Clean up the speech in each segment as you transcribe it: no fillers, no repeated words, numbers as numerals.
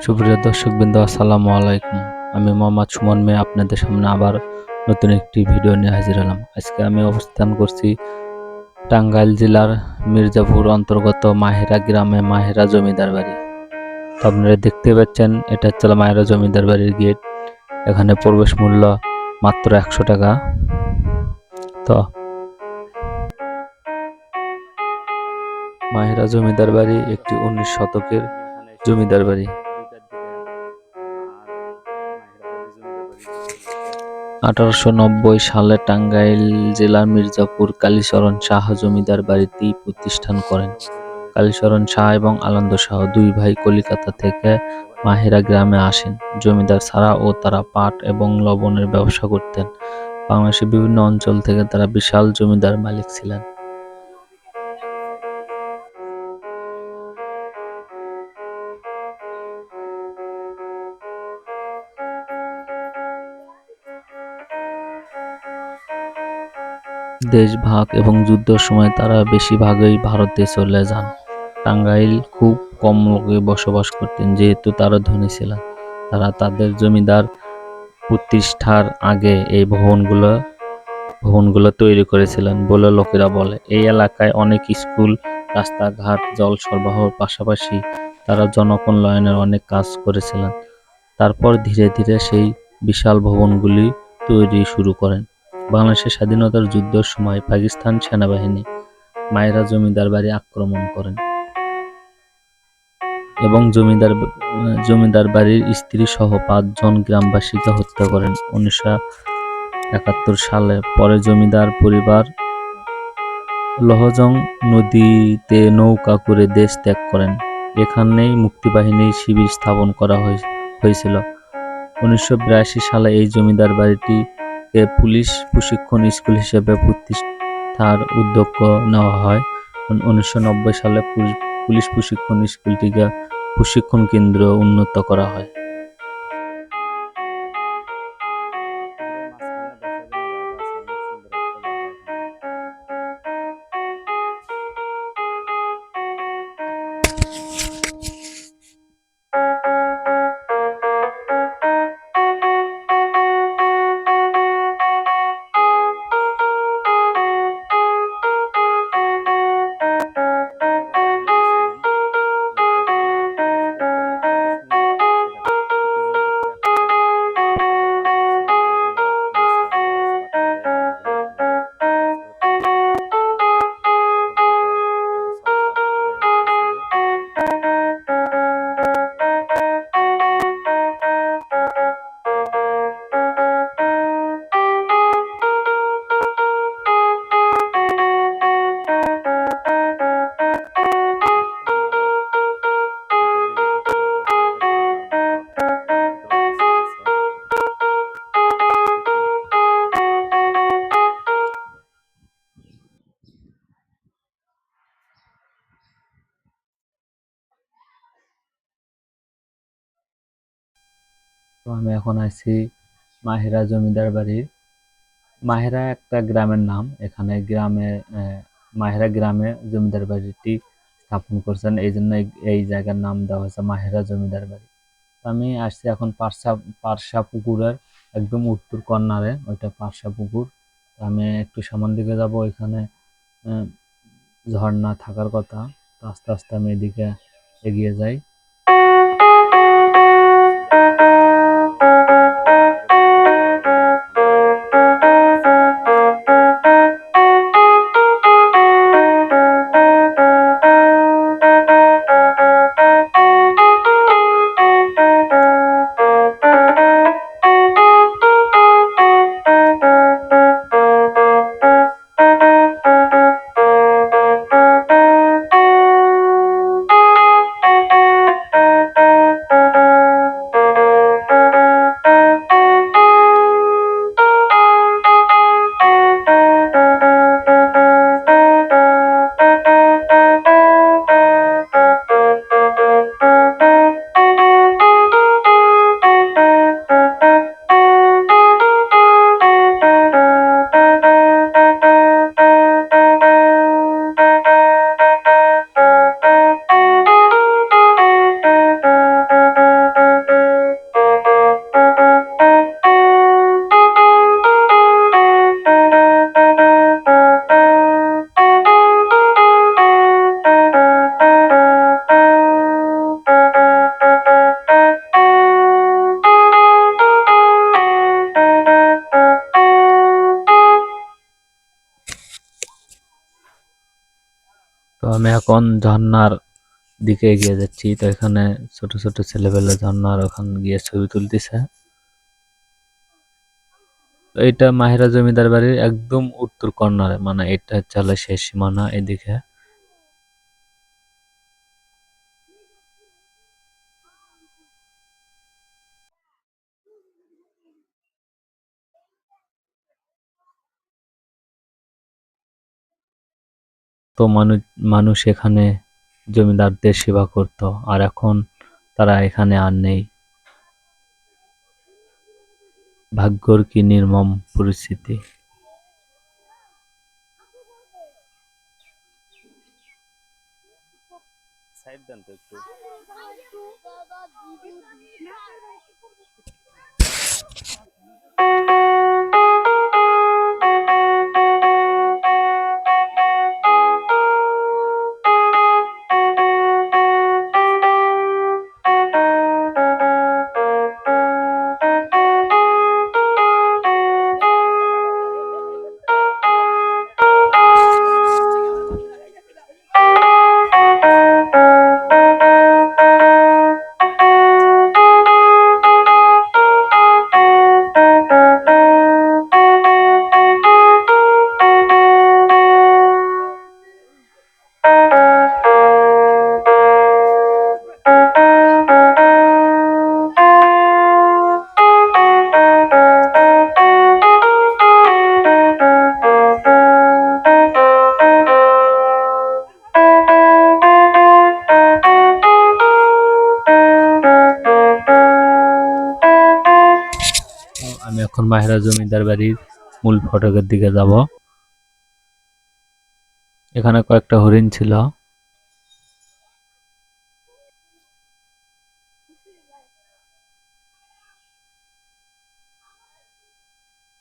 সুপ্রিয় দর্শকবৃন্দ, আসসালামু আলাইকুম। আমি মোহাম্মদ সুমন মিয়া আপনাদের সামনে আবার নতুন একটি ভিডিও নিয়ে হাজির হলাম। আজকে আমি অবস্থান করছি টাঙ্গাইল জেলার মির্জাপুর অন্তর্গত মাহেরা গ্রামে, মাহেরা জমিদার বাড়ি। তো আপনারা দেখতে পাচ্ছেন, এটা হচ্ছে মাহেরা জমিদার বাড়ির গেট। এখানে প্রবেশ মূল্য মাত্র 100 টাকা। তো মাহেরা জমিদার বাড়ি একটি 19 শতকের জমিদার বাড়ি। 1890 সালে টাঙ্গাইল জেলার মির্জাপুর কালীচরণ শাহ জমিদার বাড়িটি প্রতিষ্ঠান করেন। কালীচরণ শাহ এবং আনন্দ শাহ দুই ভাই কলিকাতা থেকে মাহেরা গ্রামে আসেন। জমিদার ছাড়াও তারা পাট এবং লবণের ব্যবসা করতেন। বাংলাদেশের বিভিন্ন অঞ্চল থেকে তারা বিশাল জমিদার মালিক ছিলেন। দেশ ভাগ এবং যুদ্ধের সময় তারা বেশিরভাগই ভারতে চলে যান। টাঙ্গাইল খুব কম লোকে বসবাস করতেন, যেহেতু তারা ধনী ছিলেন। তারা তাদের জমিদার প্রতিষ্ঠার আগে এই ভবনগুলো তৈরি করেছিলেন বলে লোকেরা বলে। এই এলাকায় অনেক স্কুল, রাস্তাঘাট, জল সরবরাহের পাশাপাশি তারা জনকল্যাণের অনেক কাজ করেছিলেন। তারপর ধীরে ধীরে সেই বিশাল ভবনগুলি তৈরি শুরু করেন। বাংলাদেশের স্বাধীনতার যুদ্ধের সময় পাকিস্তান সেনাবাহিনী মাহেরা জমিদার বাড়ি আক্রমণ করেন এবং জমিদার বাড়ির স্ত্রী সহ 5 জন গ্রামবাসীকে হত্যা করেন। 1971 সালে পরে জমিদার পরিবার লহজং নদীতে নৌকা করে দেশ ত্যাগ করেন। এখানেই মুক্তিবাহিনীর শিবির স্থাপন করা হয়েছিল। 1982 সালে এই জমিদার বাড়িটিকে পুলিশ প্রশিক্ষণ স্কুল হিসেবে প্রতিষ্ঠার উদ্যোগ নেওয়া হয়। 1990 সালে পুলিশ প্রশিক্ষণ স্কুলটিকে প্রশিক্ষণ কেন্দ্র উন্নত করা হয়। তো আমি এখন আছি মাহেরা জমিদার বাড়ির। মাহেরা একটা গ্রামের নাম। এখানে মাহেরা গ্রামে জমিদার বাড়িটি স্থাপন করছেন, এই জন্য এই জায়গার নাম দেওয়া হয়েছে মাহেরা জমিদার বাড়ি। আমি আসছি এখন পারশা পুকুরের একদম উত্তর কর্নারে, ওইটা পারশা পুকুর। আমি একটু সামন দিকে যাব, ওইখানে ঝর্ণা থাকার কথা। তো আস্তে আস্তে আমি এদিকে এগিয়ে যাই। আমি এখন ঝর্ণার দিকে এগিয়ে যাচ্ছি। তো এখানে ছোট ছোট ছেলেপেলে ঝর্ণার ওখানে গিয়ে ছবি তুলতেছে। তো এটা মাহিরা জমিদার বাড়ির একদম উত্তর কর্নারে, মানে এটা হচ্ছে শেষ সীমানা এদিকে। তো মানুষ এখানে জমিদারদের সেবা করত, আর এখন তারা এখানে আর নেই। ভাগ্যর কি নির্মম পরিস্থিতি। আমি এখন মাহিরা জমিদার বাড়ির মূল ফটকের দিকে যাব। এখানে কয়েকটা হরিণ ছিল।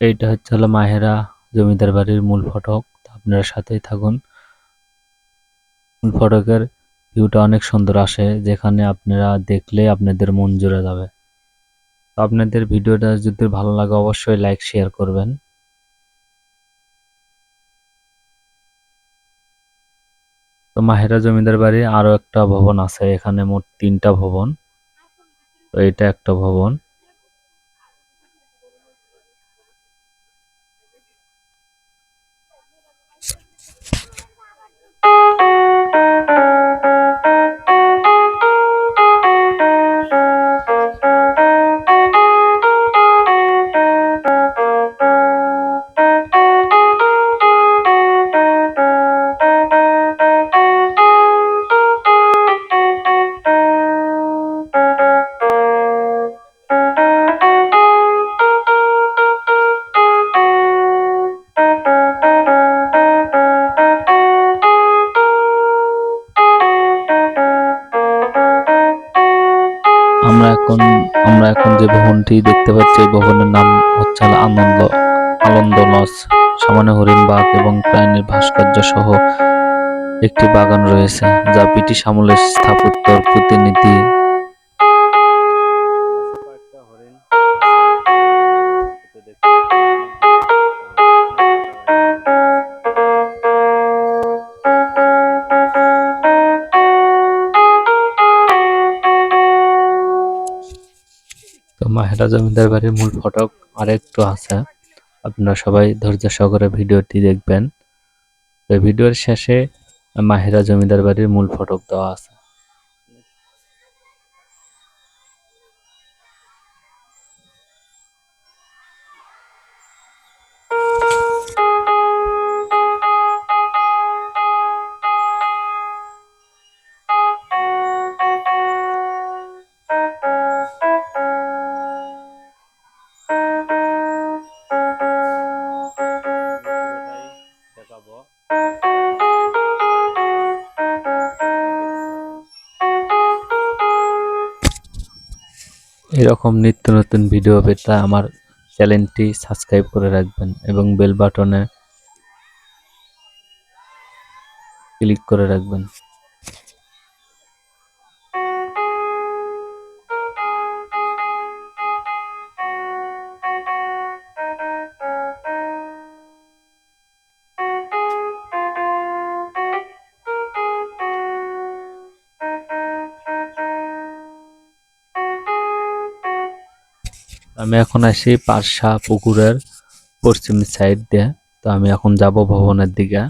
এইটা হচ্ছে মাহেরা জমিদার বাড়ির মূল ফটক। আপনারা সাথেই থাকুন। মূল ফটকের ভিউটা অনেক সুন্দর আসে, যেখানে আপনারা দেখলে আপনাদের মন জুড়ে যাবে। তো আপনাদের ভিডিওটা যদি ভালো লাগে অবশ্যই লাইক শেয়ার করবেন। তো মাহেরা জমিদার বাড়ি আরো একটা ভবন আছে, এখানে মোট 3টা ভবন। তো এটা একটা ভবন। আমরা এখন যে ভবনটি দেখতে পাচ্ছি, এই ভবনের নাম হচ্ছে আনন্দ লজ। সামনে হরিণবাগ এবং প্রাণীর ভাস্কর্য সহ একটি বাগান রয়েছে, যা ব্রিটিশ আমলের স্থাপত্যের প্রতিনিধি। তো মাহেরা জমিদার বাড়ির মূল ফটক আরেকটু আছে, আপনারা সবাই ধৈর্য সহকারে ভিডিওটি দেখবেন। এই ভিডিওর শেষে মাহেরা জমিদার বাড়ির মূল ফটক দেওয়া আছে। এরকম নিত্য নতুন ভিডিও পেতে আমার চ্যানেলটি সাবস্ক্রাইব করে রাখবেন এবং বেল বাটনে ক্লিক করে রাখবেন। আমি এখন আসি পারশা পুকুরের পশ্চিম সাইড দিয়ে। তো আমি এখন যাব ভবনের দিকে।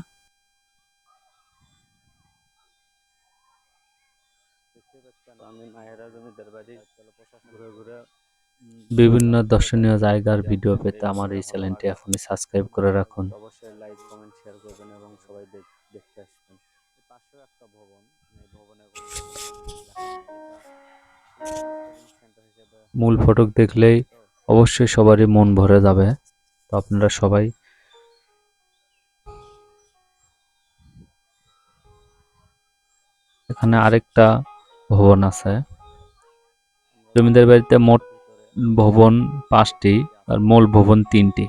বিভিন্ন দর্শনীয় জায়গার ভিডিও পেতে আমার এই চ্যানেলটি এখনই সাবস্ক্রাইব করে রাখুন। অবশ্যই লাইক কমেন্ট শেয়ার করবেন এবং সবাই দেখতে আসবেন। পাশেও একটা ভবন, এই ভবনের মূল ফটক দেখলেই অবশ্যই সবারই মন ভরে যাবে। তো আপনারা সবাই এখানে আরেকটা ভবন আছে। জমিদার বাড়িতে মোট ভবন 5টি আর মূল ভবন 3টি।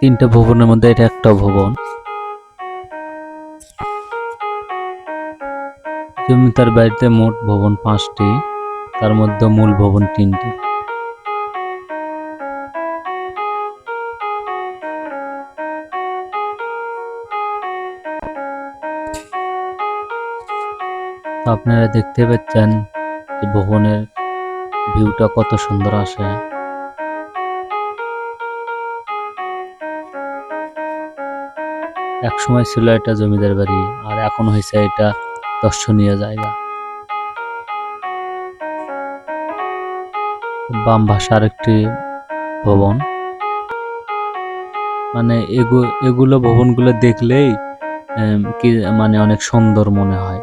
তিনটা ভবনের মধ্যে এটা একটা ভবন। জমিদার বাড়িতে মোট ভবন 5টি, তার মধ্যে মূল ভবন 3টি। আপনারা দেখতে পাচ্ছেন যে ভবনের ভিউটা কত সুন্দর আসে। এক সময় ছিল এটা জমিদার বাড়ি, আর এখন হয়েছে এটা দর্শনীয় জায়গা। বাম ভাষার একটি ভবন, মানে এগুলো ভবনগুলো দেখলেই কি মানে অনেক সুন্দর মনে হয়।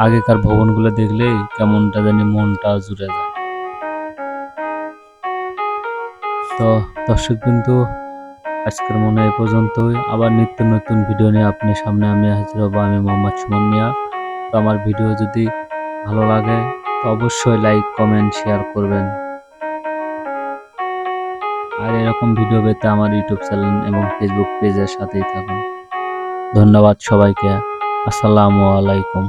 আগেকার ভবনগুলো দেখলেই কেমনটা জানি মনটা জুড়ে যায়। তো দর্শক বিন্দু, আজকের মনে এই পর্যন্তই। আবার নিত্য নতুন ভিডিও নিয়ে আপনার সামনে আমি হাজির হব। আমি মোহাম্মদ সুমন মিয়া। তো আমার ভিডিও যদি ভালো লাগে তো অবশ্যই লাইক কমেন্ট শেয়ার করবেন। আর এরকম ভিডিও পেতে আমার ইউটিউব চ্যানেল এবং ফেসবুক পেজের সাথেই থাকুন। ধন্যবাদ সবাইকে। আসসালামু আলাইকুম।